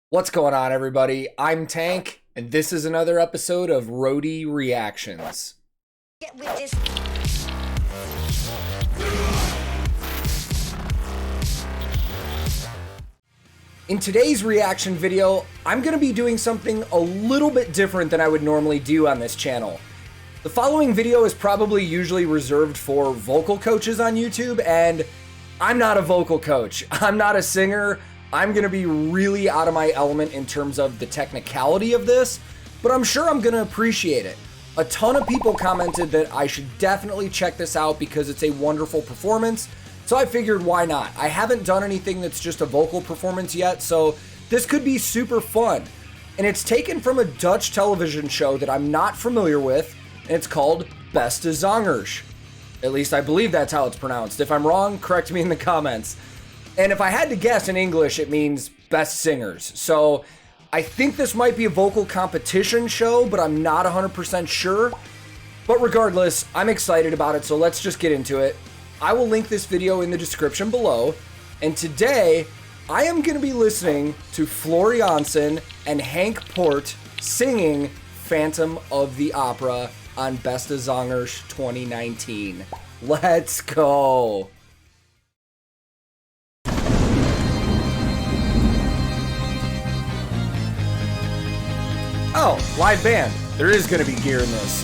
What's going on, everybody? I'm Tank, and this is another episode of Roadie Reactions. Get with this. In today's reaction video, I'm going to be doing something a little bit different than I would normally do on this channel. The following video is probably usually reserved for vocal coaches on YouTube, and I'm not a vocal coach. I'm not a singer. I'm going to be really out of my element in terms of the technicality of this, but I'm sure I'm going to appreciate it. A ton of people commented that I should definitely check this out because it's a wonderful performance, so I figured why not? I haven't done anything that's just a vocal performance yet, so this could be super fun. And it's taken from a Dutch television show that I'm not familiar with, and it's called Beste Zangers. At least I believe that's how it's pronounced. If I'm wrong, correct me in the comments. And if I had to guess in English, it means best singers. So I think this might be a vocal competition show, but I'm not 100% sure. But regardless, I'm excited about it, so let's just get into it. I will link this video in the description below. And today, I am going to be listening to Floor Jansen and Henk Poort singing Phantom of the Opera on Beste Zangers 2019. Let's go. Oh, live band. There is going to be gear in this.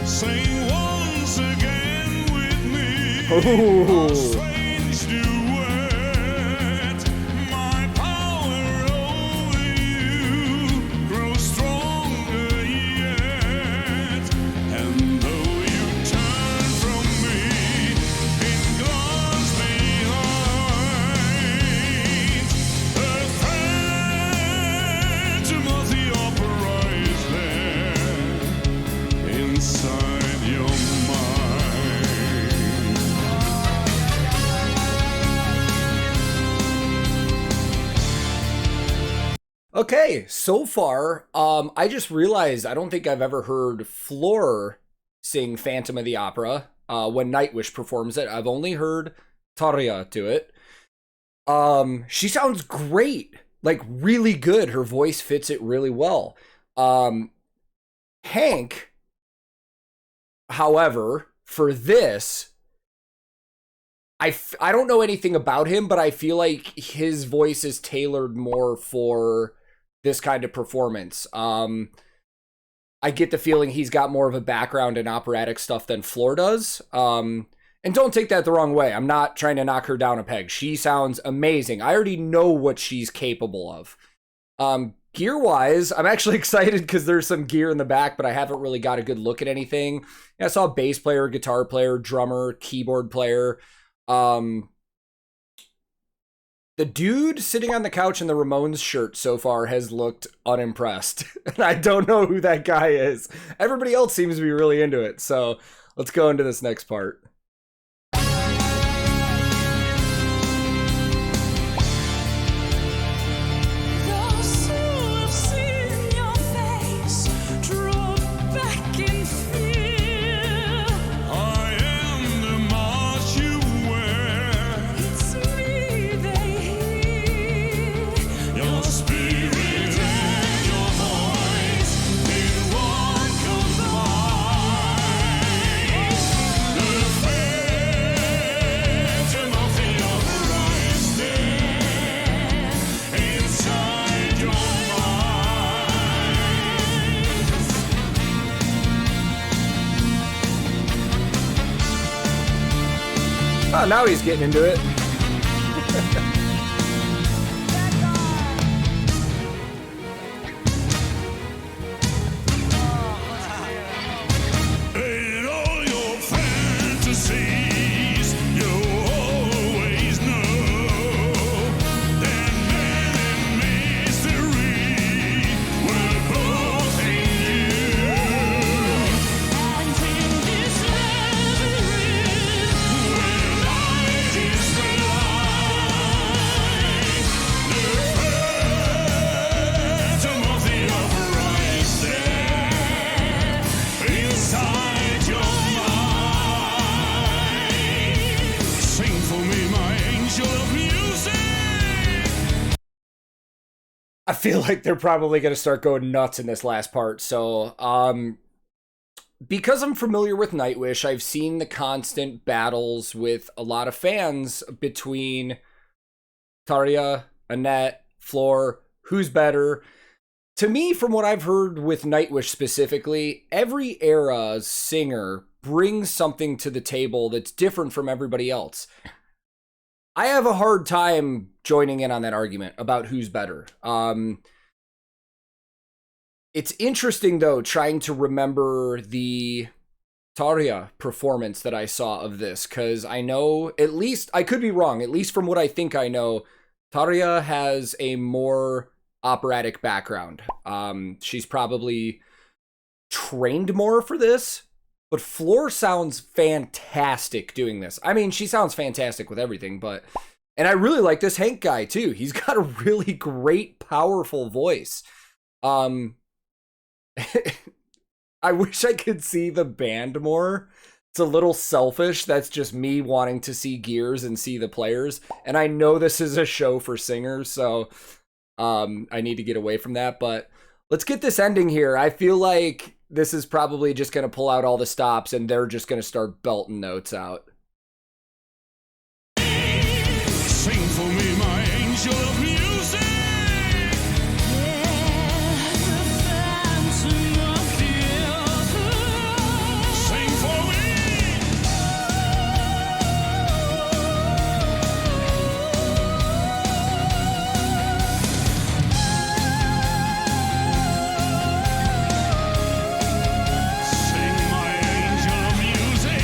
Sing once again with me. Ooh. A strange duet. My power over you grows stronger yet. And though you turn from me in glass behind, the phantom of the opera is there inside your mind. Okay, so far, I just realized I don't think I've ever heard Floor sing Phantom of the Opera when Nightwish performs it. I've only heard Tarja do it. She sounds great, like really good. Her voice fits it really well. Hank, however, for this, I don't know anything about him, but I feel like his voice is tailored more for this kind of performance. I get the feeling he's got more of a background in operatic stuff than Floor does. And don't take that the wrong way. I'm not trying to knock her down a peg. She sounds amazing. I already know what she's capable of. Gear-wise, I'm actually excited because there's some gear in the back, but I haven't really got a good look at anything. I saw bass player, guitar player, drummer, keyboard player. The dude sitting on the couch in the Ramones shirt so far has looked unimpressed. And I don't know who that guy is. Everybody else seems to be really into it. So let's go into this next part. I am the march you wear. Your spirit and your voice in one combined. The phantom of the opera is there inside your mind. Oh, now he's getting into it. In all your fantasies, you always know that man and mystery were both in you. And in this labyrinth, where light is blind, the phantom of the uprising inside your mind. Sing for me, my angel of music. I feel like they're probably going to start going nuts in this last part. So, because I'm familiar with Nightwish, I've seen the constant battles with a lot of fans between Tarja, Annette, Floor, who's better. To me, from what I've heard with Nightwish specifically, every era's singer brings something to the table that's different from everybody else. I have a hard time joining in on that argument about who's better. It's interesting, though, trying to remember the Tarja performance that I saw of this, because I know, at least, I could be wrong, at least from what I think I know, Tarja has a more operatic background. She's probably trained more for this, but Floor sounds fantastic doing this. I mean, she sounds fantastic with everything, and I really like this Henk guy too. He's got a really great, powerful voice. I wish I could see the band more. It's a little selfish. That's just me wanting to see gears and see the players. And I know this is a show for singers, so I need to get away from that. But let's get this ending here. I feel like this is probably just going to pull out all the stops and they're just going to start belting notes out. Sing for me, my angel of music. Sing for me. Sing, my angel of music.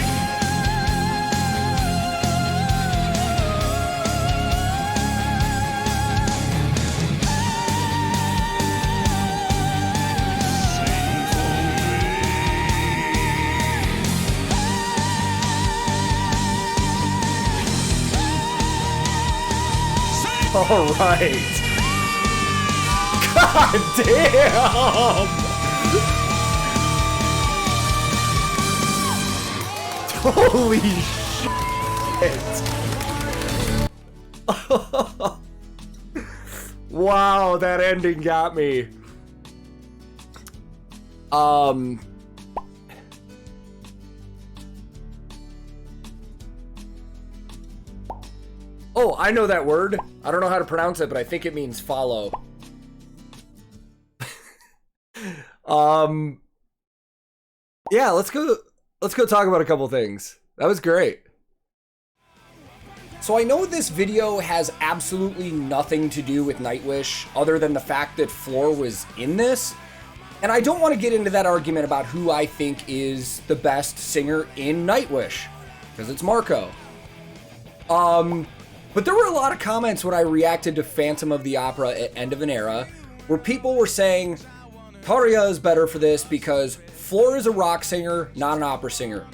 Sing for me. All right. God damn. Holy shit. Wow, that ending got me. Oh, I know that word. I don't know how to pronounce it, but I think it means follow. Yeah, let's go talk about a couple things. That was great. So I know this video has absolutely nothing to do with Nightwish other than the fact that Floor was in this. And I don't want to get into that argument about who I think is the best singer in Nightwish, because it's Marco. But there were a lot of comments when I reacted to Phantom of the Opera at End of an Era, where people were saying Tarja is better for this because Floor is a rock singer, not an opera singer.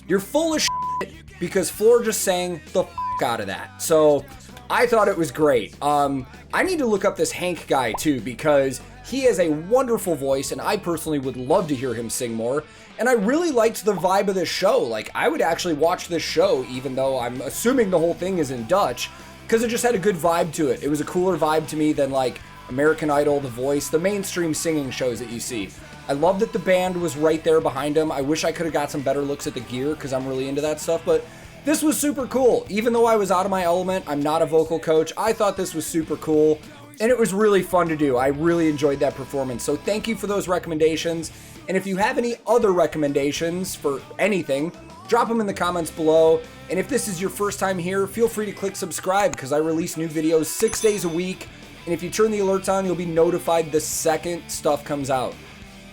You're full of shit because Floor just sang the f*** out of that. So I thought it was great. I need to look up this Henk guy too, because he has a wonderful voice and I personally would love to hear him sing more. And I really liked the vibe of this show. Like, I would actually watch this show, even though I'm assuming the whole thing is in Dutch, because it just had a good vibe to it. It was a cooler vibe to me than like American Idol, The Voice, the mainstream singing shows that you see. I love that the band was right there behind him. I wish I could have got some better looks at the gear because I'm really into that stuff, but this was super cool. Even though I was out of my element, I'm not a vocal coach, I thought this was super cool, and it was really fun to do. I really enjoyed that performance, so thank you for those recommendations. And if you have any other recommendations for anything, Drop them in the comments below. And if this is your first time here, feel free to click subscribe because I release new videos 6 days a week. And if you turn the alerts on, you'll be notified the second stuff comes out.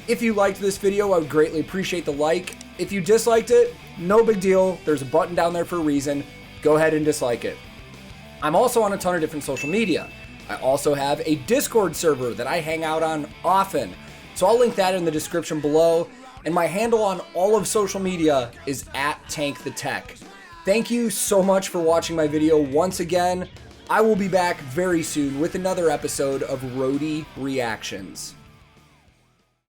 If you liked this video, I would greatly appreciate the like. If you disliked it, no big deal. There's a button down there for a reason. Go ahead and dislike it. I'm also on a ton of different social media. I also have a Discord server that I hang out on often. So I'll link that in the description below. And my handle on all of social media is @TankTheTech. Thank you so much for watching my video once again. I will be back very soon with another episode of Roadie Reactions.